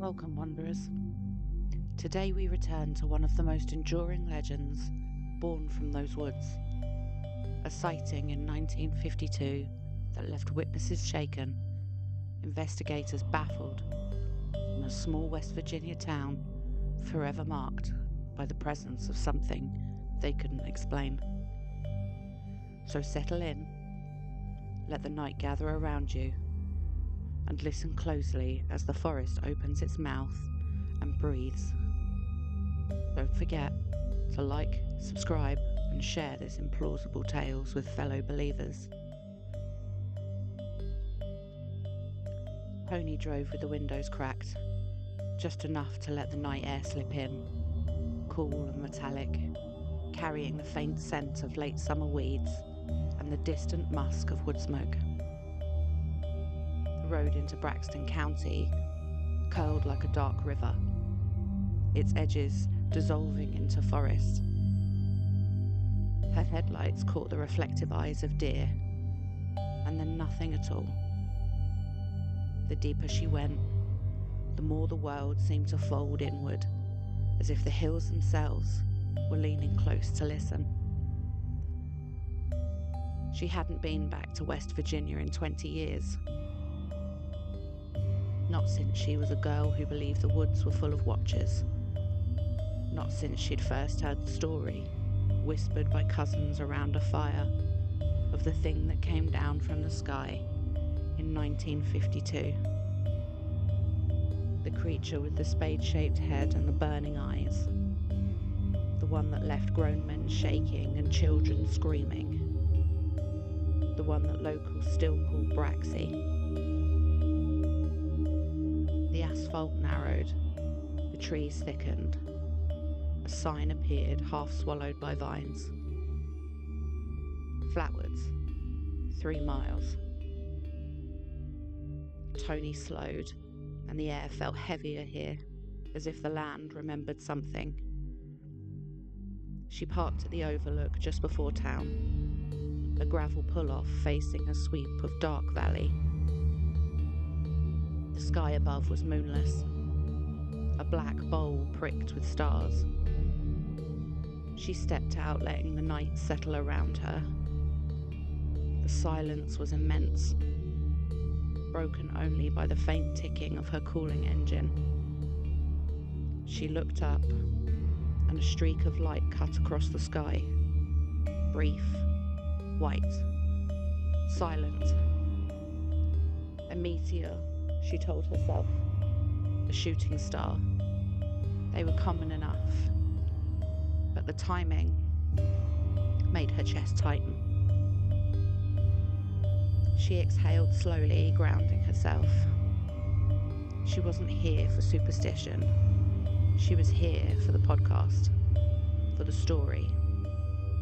Welcome, wanderers. Today we return to one of the most enduring legends born from those woods. A sighting in 1952 that left witnesses shaken, investigators baffled, and a small West Virginia town forever marked by the presence of something they couldn't explain. So settle in, let the night gather around you, and listen closely as the forest opens its mouth and breathes. Don't forget to like, subscribe, and share this implausible tales with fellow believers. Pony drove with the windows cracked, just enough to let the night air slip in, cool and metallic, carrying the faint scent of late summer weeds and the distant musk of wood smoke. The road into Braxton County curled like a dark river, its edges dissolving into forest. Her headlights caught the reflective eyes of deer, and then nothing at all. The deeper she went, the more the world seemed to fold inward, as if the hills themselves were leaning close to listen. She hadn't been back to West Virginia in 20 years. Not since she was a girl who believed the woods were full of watchers. Not since she'd first heard the story, whispered by cousins around a fire, of the thing that came down from the sky in 1952. The creature with the spade-shaped head and the burning eyes. The one that left grown men shaking and children screaming. The one that locals still call Braxton. The asphalt narrowed, the trees thickened. A sign appeared, half swallowed by vines. Flatwoods, 3 miles. Tony slowed, and the air felt heavier here, as if the land remembered something. She parked at the overlook just before town, a gravel pull-off facing a sweep of dark valley. The sky above was moonless, a black bowl pricked with stars. She stepped out, letting the night settle around her. The silence was immense, broken only by the faint ticking of her cooling engine. She looked up, and a streak of light cut across the sky. Brief, white, silent. A meteor, she told herself. A shooting star. They were common enough, but the timing made her chest tighten. She exhaled slowly, grounding herself. She wasn't here for superstition. She was here for the podcast, for the story,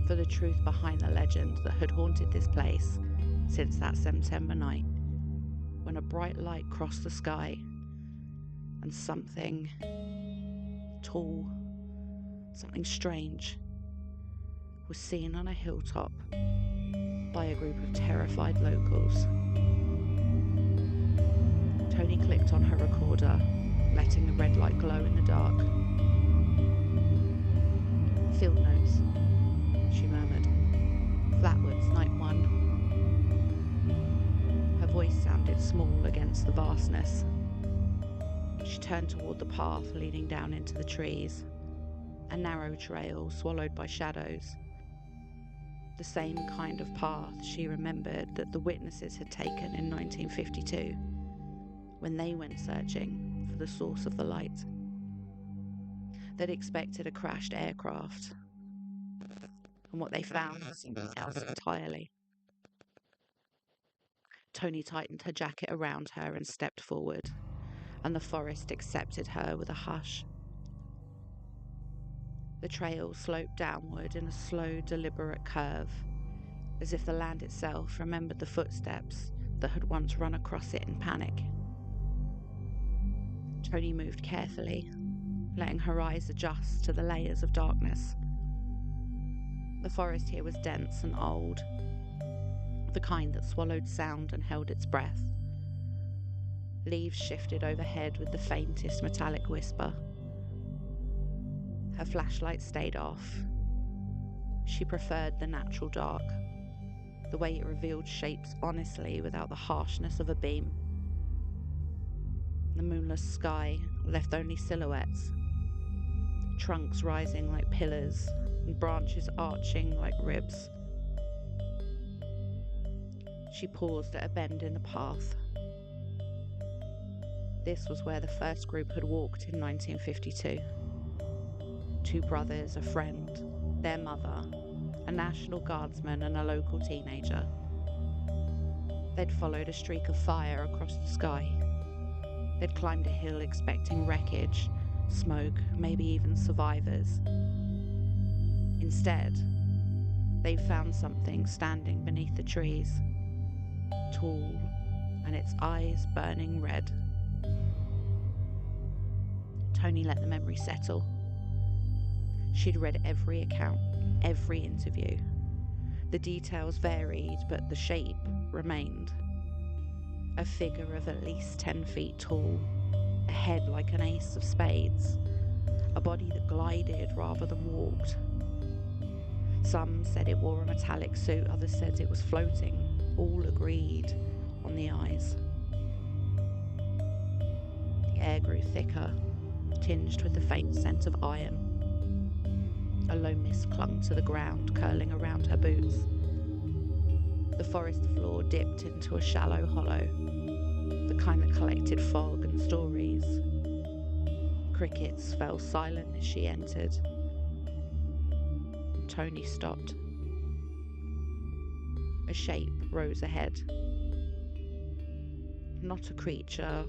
for the truth behind the legend that had haunted this place since that September night, when a bright light crossed the sky and something tall, something strange, was seen on a hilltop by a group of terrified locals. Tony clicked on her recorder, letting the red light glow in the dark. Field notes, she murmured. Flatwoods, night 1. Her voice sounded small against the vastness. She turned toward the path leading down into the trees, a narrow trail swallowed by shadows. The same kind of path she remembered that the witnesses had taken in 1952, when they went searching for the source of the light. They'd expected a crashed aircraft, and what they found was something else entirely. Tony tightened her jacket around her and stepped forward, and the forest accepted her with a hush. The trail sloped downward in a slow, deliberate curve, as if the land itself remembered the footsteps that had once run across it in panic. Tony moved carefully, letting her eyes adjust to the layers of darkness. The forest here was dense and old, the kind that swallowed sound and held its breath. Leaves shifted overhead with the faintest metallic whisper. Her flashlight stayed off. She preferred the natural dark, the way it revealed shapes honestly without the harshness of a beam. The moonless sky left only silhouettes, trunks rising like pillars and branches arching like ribs. She paused at a bend in the path. This was where the first group had walked in 1952. 2 brothers, a friend, their mother, a National Guardsman and a local teenager. They'd followed a streak of fire across the sky. They'd climbed a hill expecting wreckage, smoke, maybe even survivors. Instead, they found something standing beneath the trees, tall, and its eyes burning red. Tony let the memory settle. She'd read every account, every interview. The details varied, but the shape remained. A figure of at least 10 feet tall, a head like an ace of spades, a body that glided rather than walked. Some said it wore a metallic suit, others said it was floating. All agreed on the eyes. The air grew thicker, tinged with the faint scent of iron. A low mist clung to the ground, curling around her boots. The forest floor dipped into a shallow hollow, the kind that collected fog and stories. Crickets fell silent as she entered. Tony stopped. A shape rose ahead. Not a creature,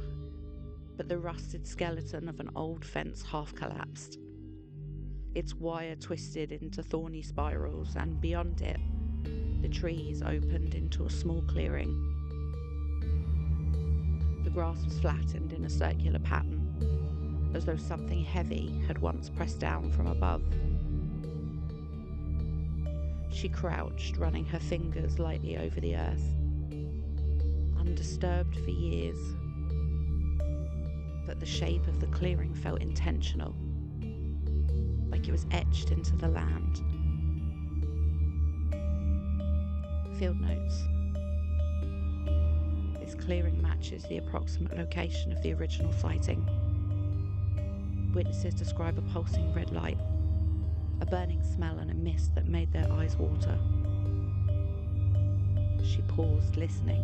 but the rusted skeleton of an old fence half collapsed. Its wire twisted into thorny spirals, and beyond it, the trees opened into a small clearing. The grass was flattened in a circular pattern, as though something heavy had once pressed down from above. She crouched, running her fingers lightly over the earth. Undisturbed for years, but the shape of the clearing felt intentional, like it was etched into the land. Field notes. This clearing matches the approximate location of the original sighting. Witnesses describe a pulsing red light, a burning smell and a mist that made their eyes water. She paused, listening.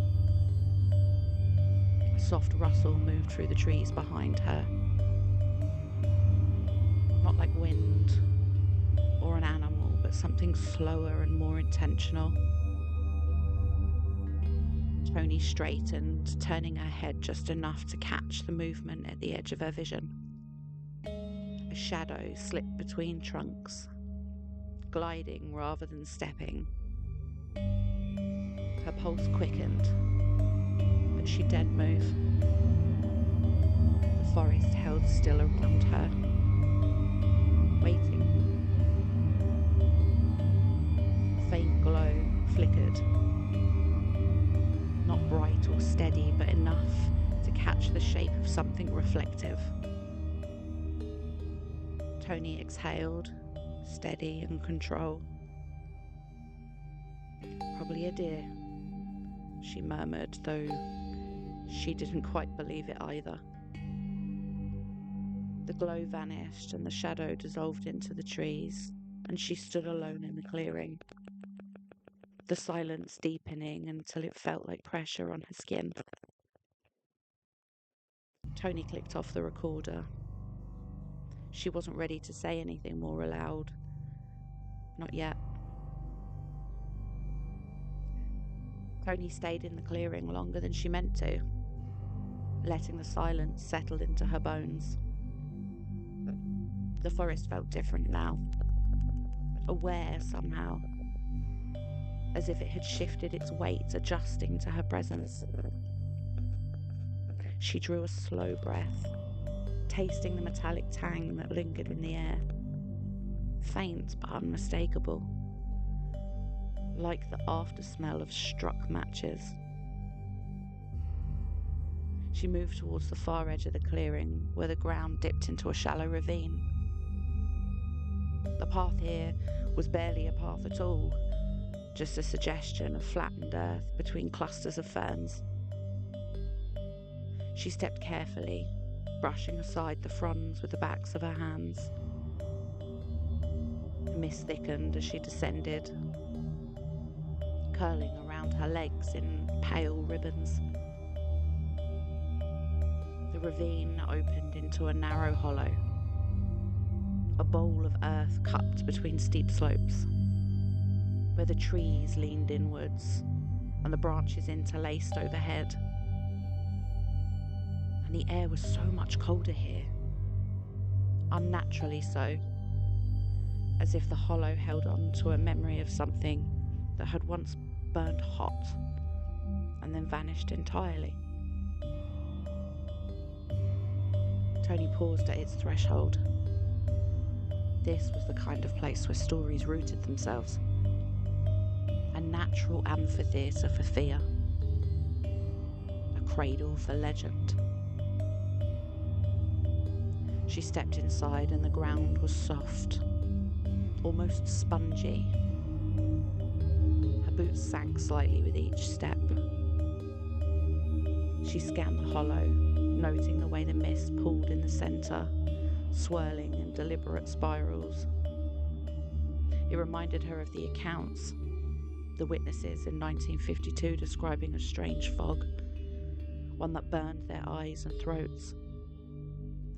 A soft rustle moved through the trees behind her. Not like wind or an animal, but something slower and more intentional. Tony straightened, turning her head just enough to catch the movement at the edge of her vision. A shadow slipped between trunks, gliding rather than stepping. Her pulse quickened, but she didn't move. The forest held still around her, waiting. A faint glow flickered, not bright or steady, but enough to catch the shape of something reflective. Tony exhaled, steady and control. Probably a deer, she murmured, though she didn't quite believe it either. The glow vanished and the shadow dissolved into the trees, and she stood alone in the clearing, the silence deepening until it felt like pressure on her skin. Tony clicked off the recorder. She wasn't ready to say anything more aloud. Not yet. Tony stayed in the clearing longer than she meant to, letting the silence settle into her bones. The forest felt different now, aware somehow, as if it had shifted its weight, adjusting to her presence. She drew a slow breath, tasting the metallic tang that lingered in the air, faint but unmistakable, like the after smell of struck matches. She moved towards the far edge of the clearing, where the ground dipped into a shallow ravine. The path here was barely a path at all, just a suggestion of flattened earth between clusters of ferns. She stepped carefully, brushing aside the fronds with the backs of her hands. The mist thickened as she descended, curling around her legs in pale ribbons. The ravine opened into a narrow hollow, a bowl of earth cupped between steep slopes, where the trees leaned inwards and the branches interlaced overhead. And the air was so much colder here, unnaturally so, as if the hollow held on to a memory of something that had once burned hot and then vanished entirely. Tony paused at its threshold. This was the kind of place where stories rooted themselves. A natural amphitheatre for fear. A cradle for legend. She stepped inside and the ground was soft, almost spongy. Her boots sank slightly with each step. She scanned the hollow, noting the way the mist pooled in the centre, swirling in deliberate spirals. It reminded her of the accounts, the witnesses in 1952 describing a strange fog, one that burned their eyes and throats.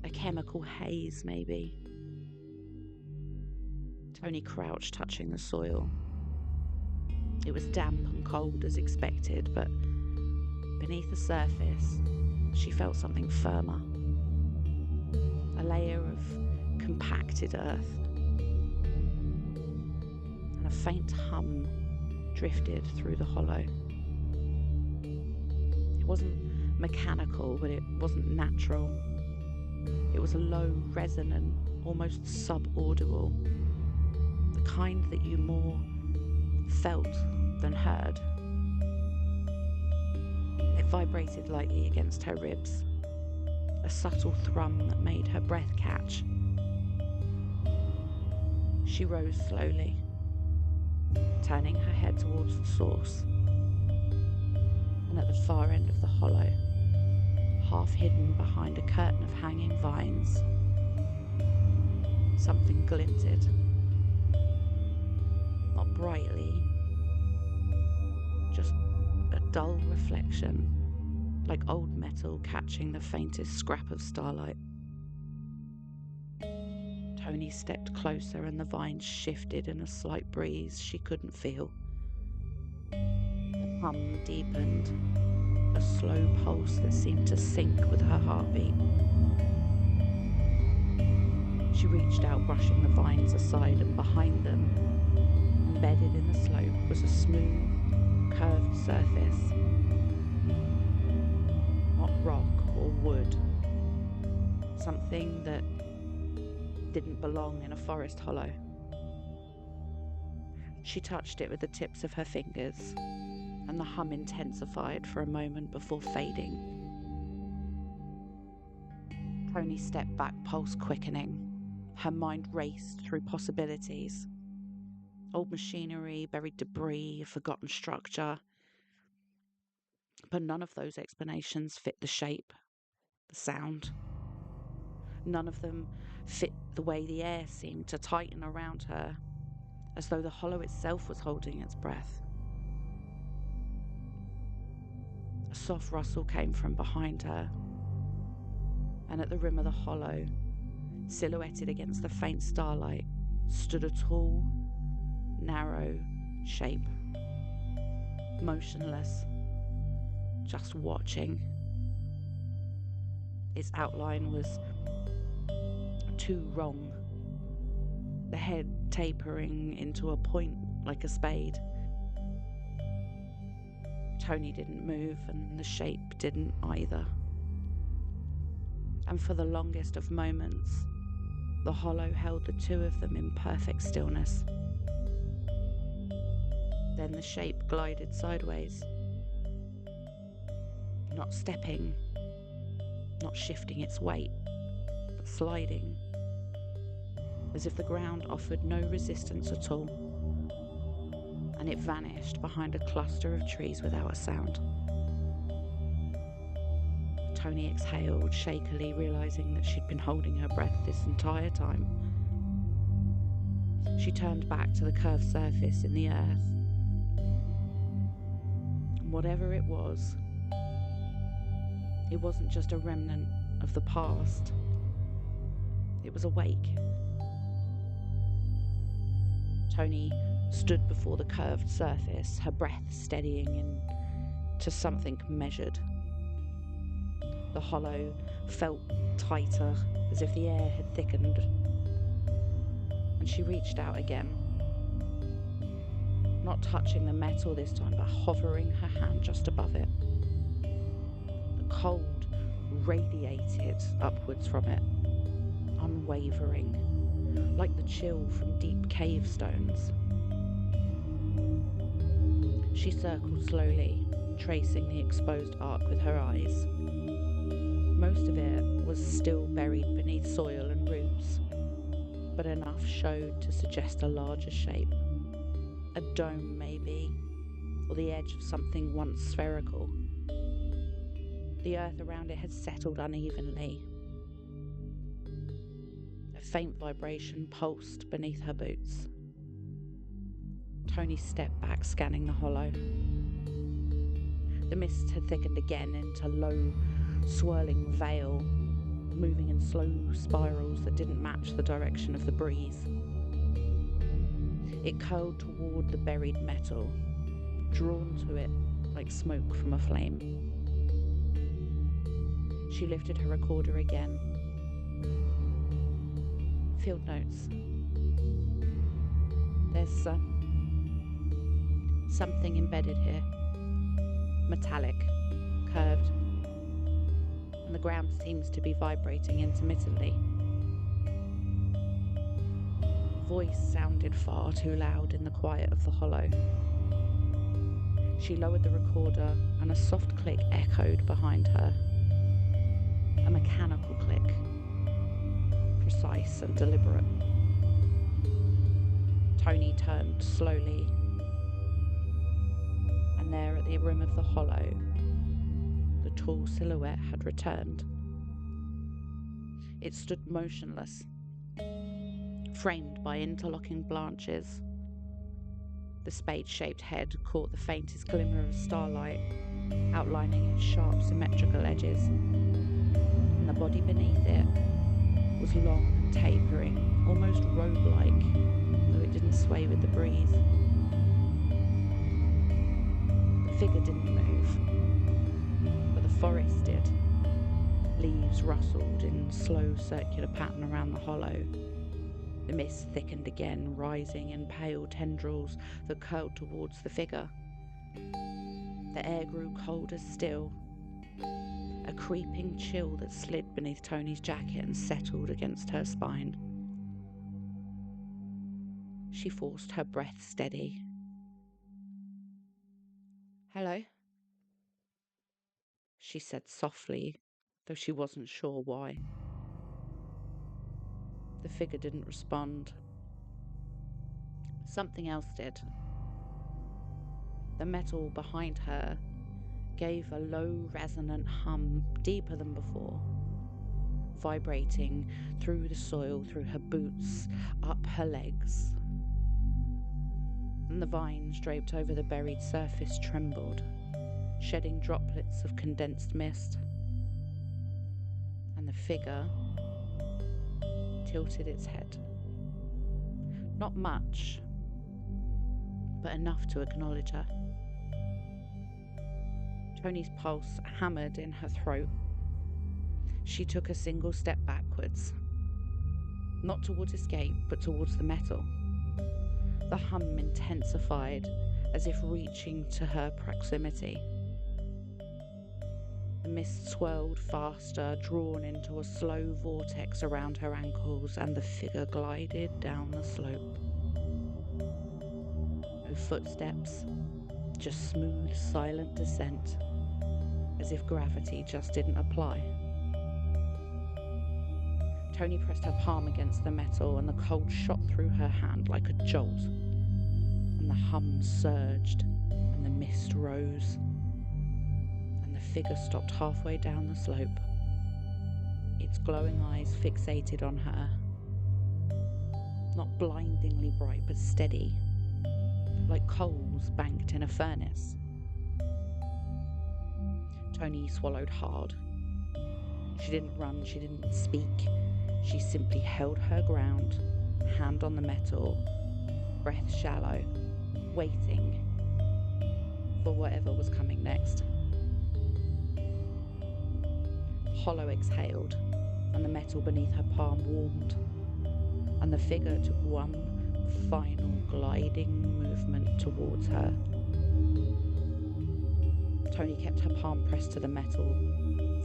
A chemical haze, maybe. Tony crouched, touching the soil. It was damp and cold as expected, but beneath the surface, she felt something firmer. A layer of compacted earth. And a faint hum drifted through the hollow. It wasn't mechanical, but it wasn't natural. It was a low, resonant, almost subaudible, the kind that you more felt than heard. It vibrated lightly against her ribs, a subtle thrum that made her breath catch. She rose slowly, turning her head towards the source, and at the far end of the hollow, half hidden behind a curtain of hanging vines, something glinted. Not brightly, just a dull reflection, like old metal catching the faintest scrap of starlight. Tony stepped closer and the vines shifted in a slight breeze she couldn't feel. The hum deepened, a slow pulse that seemed to sync with her heartbeat. She reached out, brushing the vines aside, and behind them, embedded in the slope, was a smooth, curved surface. Not rock or wood. Something that didn't belong in a forest hollow. She touched it with the tips of her fingers, and the hum intensified for a moment before fading. Tony stepped back, pulse quickening. Her mind raced through possibilities. Old machinery, buried debris, a forgotten structure. But none of those explanations fit the shape, the sound. None of them fit the way the air seemed to tighten around her, as though the hollow itself was holding its breath. A soft rustle came from behind her, and at the rim of the hollow, silhouetted against the faint starlight, stood a tall, narrow shape, motionless, just watching. Its outline was too wrong, the head tapering into a point like a spade. Tony didn't move, and the shape didn't either. And for the longest of moments, the hollow held the two of them in perfect stillness. Then the shape glided sideways, not stepping, not shifting its weight, but sliding, as if the ground offered no resistance at all, and it vanished behind a cluster of trees without a sound. Tony exhaled shakily, realizing that she'd been holding her breath this entire time. She turned back to the curved surface in the earth. And whatever it wasn't just a remnant of the past. It was awake. Tony stood before the curved surface, her breath steadying into something measured. The hollow felt tighter, as if the air had thickened. And she reached out again, not touching the metal this time, but hovering her hand just above it. The cold radiated upwards from it, unwavering, like the chill from deep cave stones. She circled slowly, tracing the exposed arc with her eyes. Most of it was still buried beneath soil and roots, but enough showed to suggest a larger shape. A dome, maybe, or the edge of something once spherical. The earth around it had settled unevenly. A faint vibration pulsed beneath her boots. Tony stepped back, scanning the hollow. The mist had thickened again into low, swirling veil, moving in slow spirals that didn't match the direction of the breeze. It curled toward the buried metal, drawn to it like smoke from a flame. She lifted her recorder again. Field notes. There's something embedded here. Metallic, curved, and the ground seems to be vibrating intermittently. Voice sounded far too loud in the quiet of the hollow. She lowered the recorder and a soft click echoed behind her. A mechanical click, precise and deliberate. Tony turned slowly, and there at the rim of the hollow, the tall silhouette had returned. It stood motionless, framed by interlocking branches. The spade-shaped head caught the faintest glimmer of starlight, outlining its sharp, symmetrical edges. And the body beneath it was long and tapering, almost robe-like, though it didn't sway with the breeze. The figure didn't move, but the forest did. Leaves rustled in slow circular pattern around the hollow. The mist thickened again, rising in pale tendrils that curled towards the figure. The air grew colder still, a creeping chill that slid beneath Tony's jacket and settled against her spine. She forced her breath steady. "Hello?" she said softly, though she wasn't sure why. The figure didn't respond. Something else did. The metal behind her gave a low, resonant hum, deeper than before, vibrating through the soil, through her boots, up her legs. And the vines draped over the buried surface trembled, shedding droplets of condensed mist. And the figure tilted its head. Not much, but enough to acknowledge her. Tony's pulse hammered in her throat. She took a single step backwards, not towards escape, but towards the metal. The hum intensified, as if reaching to her proximity. The mist swirled faster, drawn into a slow vortex around her ankles, and the figure glided down the slope. No footsteps, just smooth, silent descent, as if gravity just didn't apply. Tony pressed her palm against the metal, and the cold shot through her hand like a jolt. And the hum surged, and the mist rose, and the figure stopped halfway down the slope, its glowing eyes fixated on her. Not blindingly bright, but steady, like coals banked in a furnace. Tony swallowed hard. She didn't run, she didn't speak. She simply held her ground, hand on the metal, breath shallow, waiting for whatever was coming next. Hollow exhaled, and the metal beneath her palm warmed, and the figure took one final gliding movement towards her. Tony kept her palm pressed to the metal,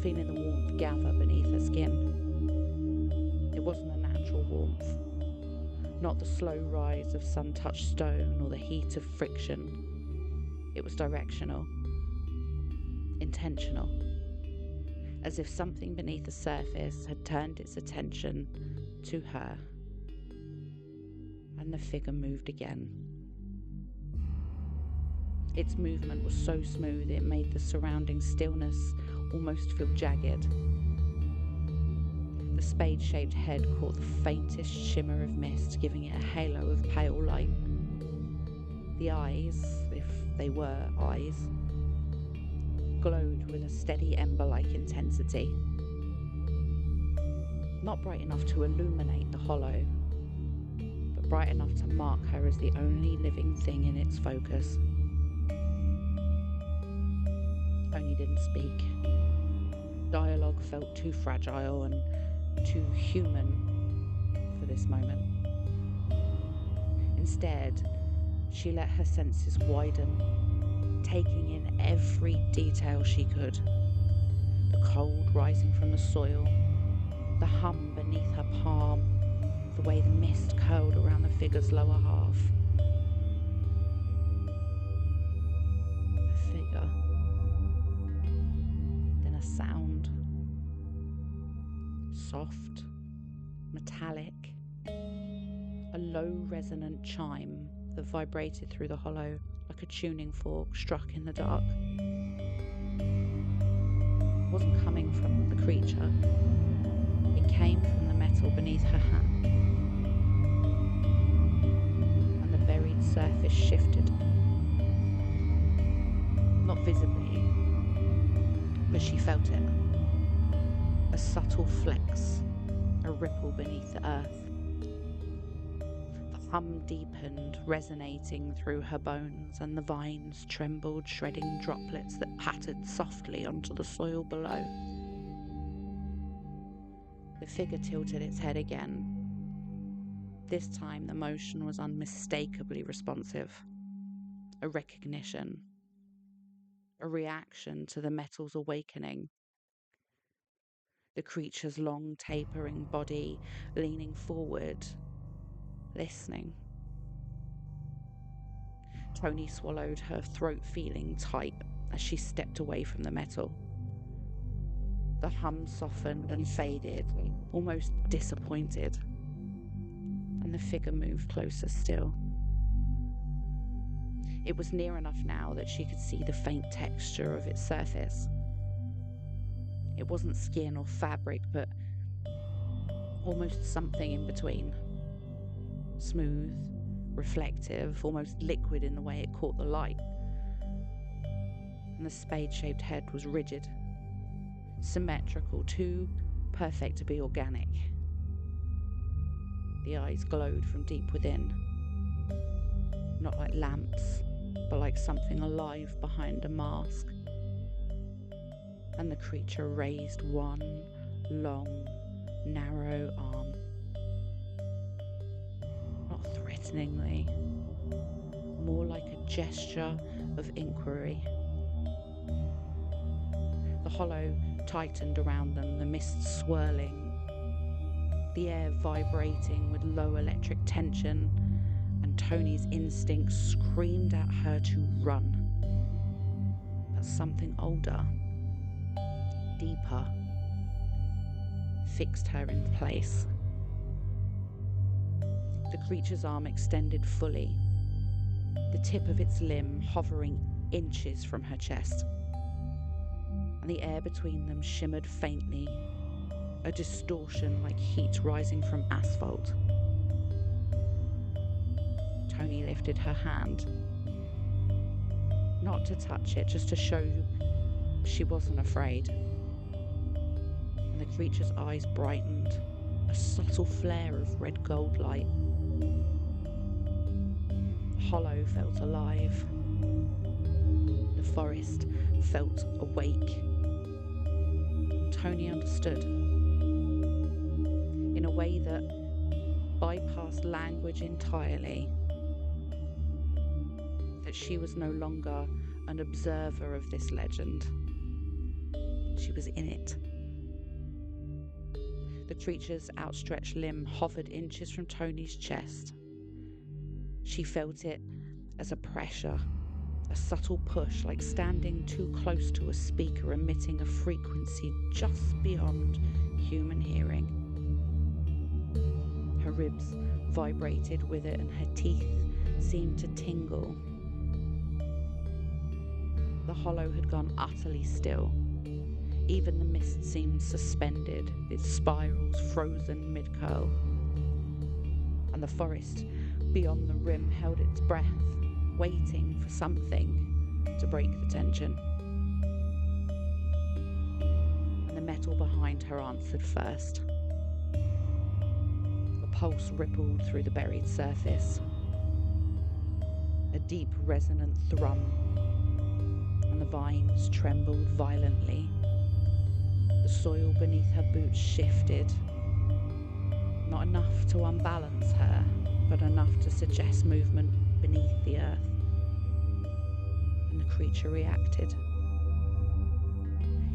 feeling the warmth gather beneath her skin. It wasn't a natural warmth, not the slow rise of sun-touched stone or the heat of friction. It was directional, intentional, as if something beneath the surface had turned its attention to her. And the figure moved again. Its movement was so smooth it made the surrounding stillness almost feel jagged. The spade-shaped head caught the faintest shimmer of mist, giving it a halo of pale light. The eyes, if they were eyes, glowed with a steady ember-like intensity. Not bright enough to illuminate the hollow, but bright enough to mark her as the only living thing in its focus. Tony didn't speak. Dialogue felt too fragile and too human for this moment. Instead, she let her senses widen, taking in every detail she could. The cold rising from the soil, the hum beneath her palm, the way the mist curled around the figure's lower half. A figure. Then a sound. Soft, metallic, a low resonant chime that vibrated through the hollow like a tuning fork struck in the dark. It wasn't coming from the creature. It came from the metal beneath her hand. And the buried surface shifted. Not visibly, but she felt it. A subtle flex, a ripple beneath the earth. The hum deepened, resonating through her bones, and the vines trembled, shredding droplets that pattered softly onto the soil below. The figure tilted its head again. This time the motion was unmistakably responsive. A recognition. A reaction to the metal's awakening. The creature's long, tapering body leaning forward, listening. Tony swallowed, her throat feeling tight as she stepped away from the metal. The hum softened and faded, almost disappointed, and the figure moved closer still. It was near enough now that she could see the faint texture of its surface. It wasn't skin or fabric, but almost something in between. Smooth, reflective, almost liquid in the way it caught the light. And the spade-shaped head was rigid, symmetrical, too perfect to be organic. The eyes glowed from deep within, not like lamps, but like something alive behind a mask. And the creature raised one long, narrow arm. Not threateningly, more like a gesture of inquiry. The hollow tightened around them, the mist swirling, the air vibrating with low electric tension, and Tony's instinct screamed at her to run. But something older, deeper, fixed her in place. The creature's arm extended fully, the tip of its limb hovering inches from her chest, and the air between them shimmered faintly, a distortion like heat rising from asphalt. Tony lifted her hand, not to touch it, just to show she wasn't afraid. And the creature's eyes brightened, a subtle flare of red gold light. The hollow felt alive. The forest felt awake. Tony understood, in a way that bypassed language entirely, that she was no longer an observer of this legend. She was in it. The creature's outstretched limb hovered inches from Tony's chest. She felt it as a pressure, a subtle push, like standing too close to a speaker emitting a frequency just beyond human hearing. Her ribs vibrated with it and her teeth seemed to tingle. The hollow had gone utterly still. Even the mist seemed suspended, its spirals frozen mid-curl. And the forest beyond the rim held its breath, waiting for something to break the tension. And the metal behind her answered first. The pulse rippled through the buried surface. A deep resonant thrum, and the vines trembled violently. The soil beneath her boots shifted, not enough to unbalance her, but enough to suggest movement beneath the earth. And the creature reacted.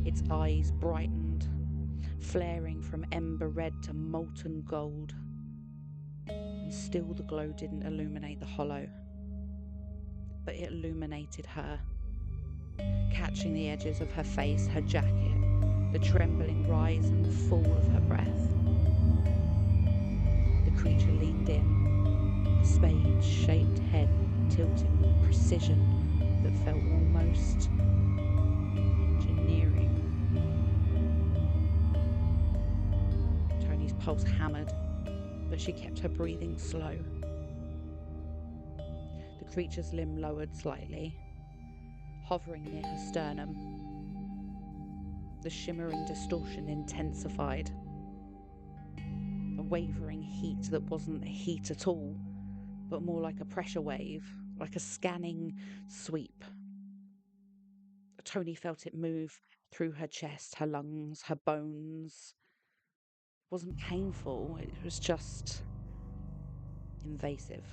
Its eyes brightened, flaring from ember red to molten gold. And still the glow didn't illuminate the hollow, but it illuminated her, catching the edges of her face, her jacket, the trembling rise and fall of her breath. The creature leaned in, the spade-shaped head tilting with a precision that felt almost engineering. Tony's pulse hammered, but she kept her breathing slow. The creature's limb lowered slightly, hovering near her sternum. The shimmering distortion intensified. A wavering heat that wasn't a heat at all, but more like a pressure wave, like a scanning sweep. Tony felt it move through her chest, her lungs, her bones. It wasn't painful, it was just invasive.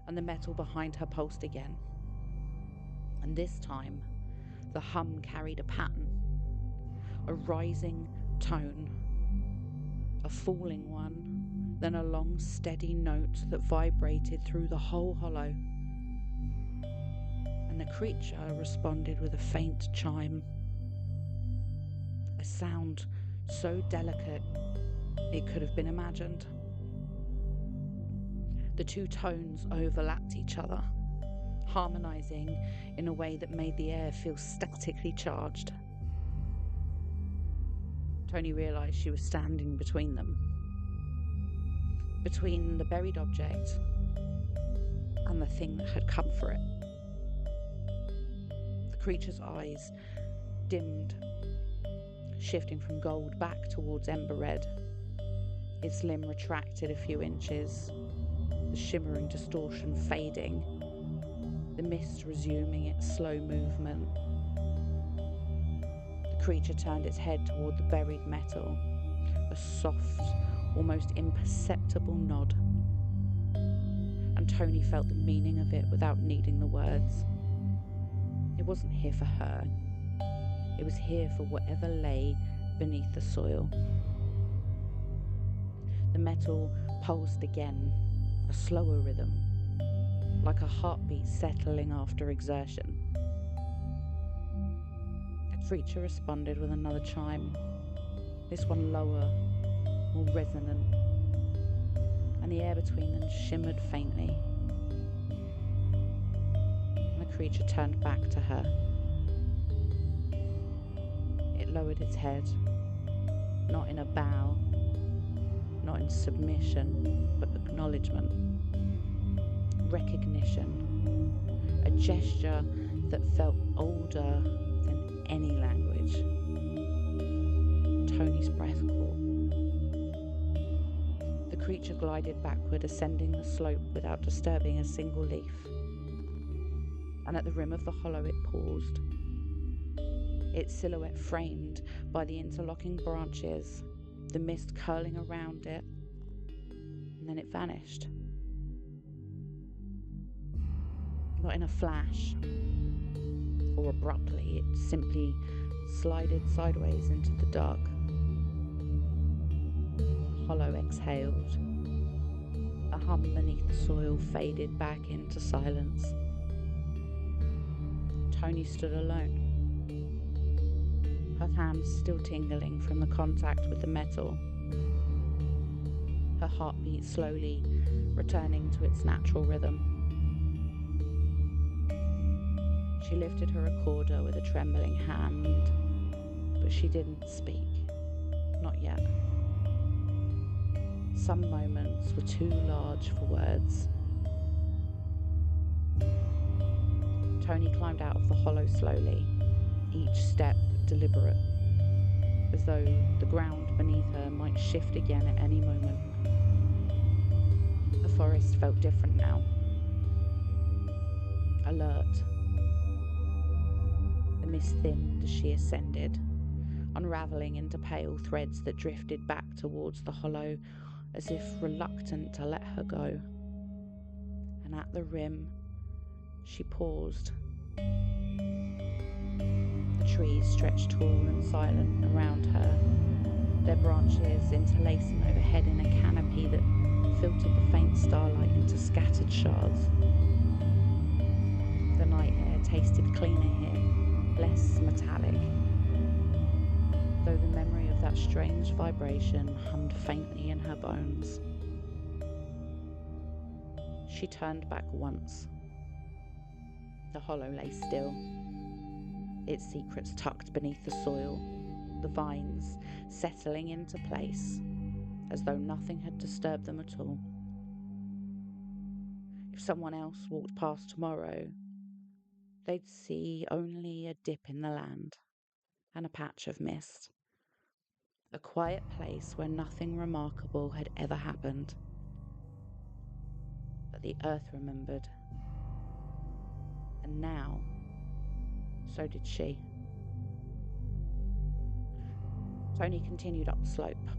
And the metal behind her pulsed again. And this time, the hum carried a pattern, a rising tone, a falling one, then a long, steady note that vibrated through the whole hollow. And the creature responded with a faint chime, a sound so delicate it could have been imagined. The two tones overlapped each other, harmonizing in a way that made the air feel statically charged. Tony realized she was standing between them, between the buried object and the thing that had come for it. The creature's eyes dimmed, shifting from gold back towards ember red. Its limb retracted a few inches, the shimmering distortion fading, the mist resuming its slow movement. The creature turned its head toward the buried metal, a soft, almost imperceptible nod. And Tony felt the meaning of it without needing the words. It wasn't here for her. It was here for whatever lay beneath the soil. The metal pulsed again, a slower rhythm, like a heartbeat settling after exertion. The creature responded with another chime, this one lower, more resonant, and the air between them shimmered faintly. And the creature turned back to her. It lowered its head, not in a bow, not in submission, but acknowledgement, recognition, a gesture that felt older than any language. Tony's breath caught. The creature glided backward, ascending the slope without disturbing a single leaf. And at the rim of the hollow it paused, its silhouette framed by the interlocking branches, the mist curling around it, and then it vanished. Not in a flash or abruptly, it simply slided sideways into the dark. The hollow exhaled. The hum beneath the soil faded back into silence. Tony stood alone, her hands still tingling from the contact with the metal, her heartbeat slowly returning to its natural rhythm. She lifted her recorder with a trembling hand, but she didn't speak, not yet. Some moments were too large for words. Tony climbed out of the hollow slowly, each step deliberate, as though the ground beneath her might shift again at any moment. The forest felt different now. Alert. The mist thinned as she ascended, unravelling into pale threads that drifted back towards the hollow, as if reluctant to let her go. And at the rim, she paused. The trees stretched tall and silent around her, their branches interlacing overhead in a canopy that filtered the faint starlight into scattered shards. The night air tasted cleaner here, less metallic, though the memory of that strange vibration hummed faintly in her bones. She turned back once. The hollow lay still, its secrets tucked beneath the soil, the vines settling into place, as though nothing had disturbed them at all. If someone else walked past tomorrow, they'd see only a dip in the land and a patch of mist. A quiet place where nothing remarkable had ever happened. But the earth remembered. And now, so did she. Tony continued up the slope,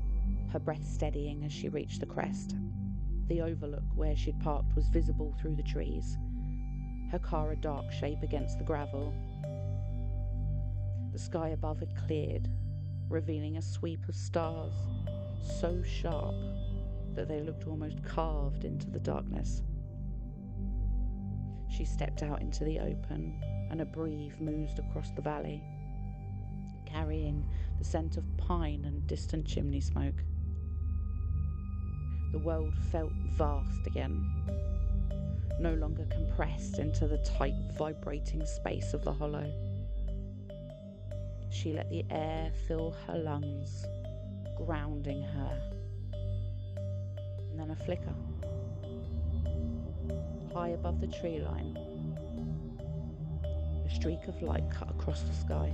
her breath steadying as she reached the crest. The overlook where she'd parked was visible through the trees, her car a dark shape against the gravel. The sky above had cleared, revealing a sweep of stars, so sharp that they looked almost carved into the darkness. She stepped out into the open, and a breeze moved across the valley, carrying the scent of pine and distant chimney smoke. The world felt vast again, no longer compressed into the tight, vibrating space of the hollow. She let the air fill her lungs, grounding her. And then a flicker. High above the tree line, a streak of light cut across the sky.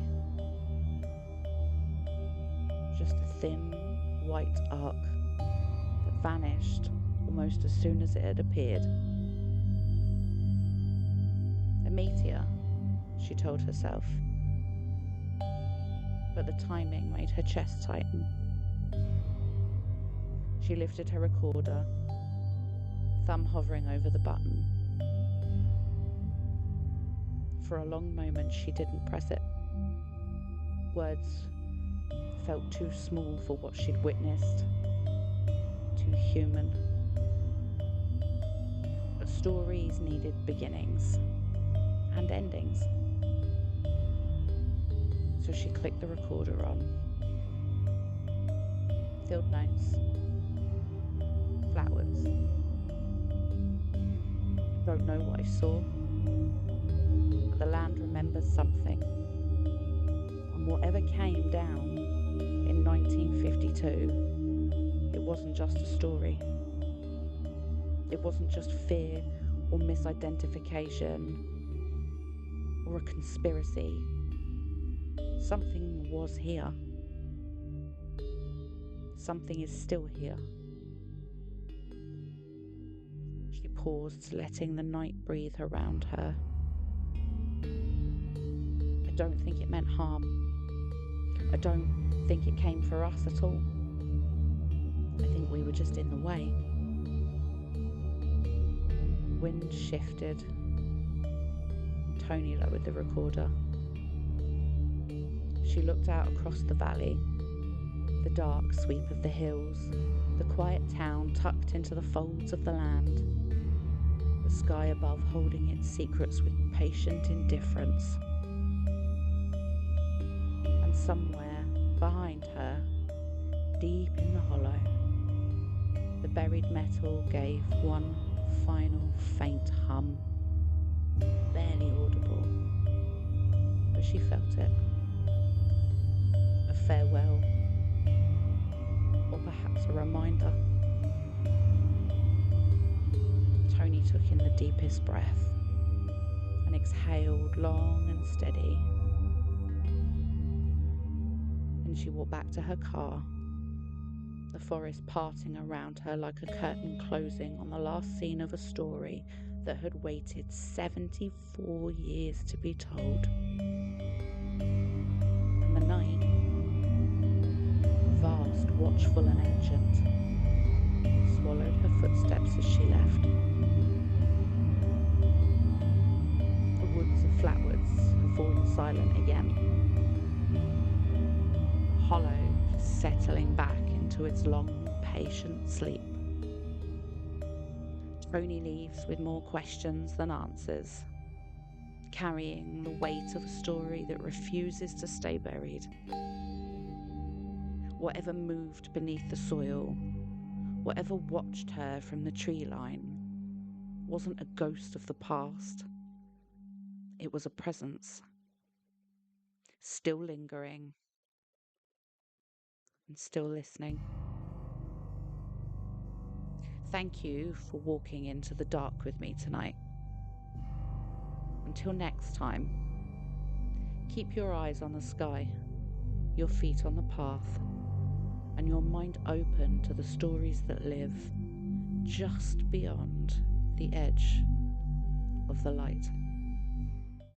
Just a thin, white arc that vanished almost as soon as it had appeared. A meteor, she told herself. But the timing made her chest tighten. She lifted her recorder, thumb hovering over the button. For a long moment she didn't press it. Words felt too small for what she'd witnessed, too human. But stories needed beginnings and endings. So she clicked the recorder on. Field notes. Flatwoods. Don't know what I saw. But the land remembers something. And whatever came down in 1952, it wasn't just a story. It wasn't just fear or misidentification or a conspiracy. Something was here. Something is still here. She paused, letting the night breathe around her. I don't think it meant harm. I don't think it came for us at all. I think we were just in the way. Wind shifted. Tony lowered the recorder. She looked out across the valley, the dark sweep of the hills, the quiet town tucked into the folds of the land, the sky above holding its secrets with patient indifference. And somewhere behind her, deep in the hollow, the buried metal gave one final faint hum, barely audible, but she felt it. A farewell, or perhaps a reminder. Tony took in the deepest breath and exhaled long and steady. Then she walked back to her car, the forest parting around her like a curtain closing on the last scene of a story that had waited 74 years to be told. And the night, vast, watchful and ancient, swallowed her footsteps as she left. The woods of Flatwoods have fallen silent again. The hollow settling back into its long, patient sleep. Tony leaves with more questions than answers, carrying the weight of a story that refuses to stay buried. Whatever moved beneath the soil, whatever watched her from the tree line, wasn't a ghost of the past. It was a presence, still lingering and still listening. Thank you for walking into the dark with me tonight. Until next time, keep your eyes on the sky, your feet on the path, and your mind open to the stories that live just beyond the edge of the light.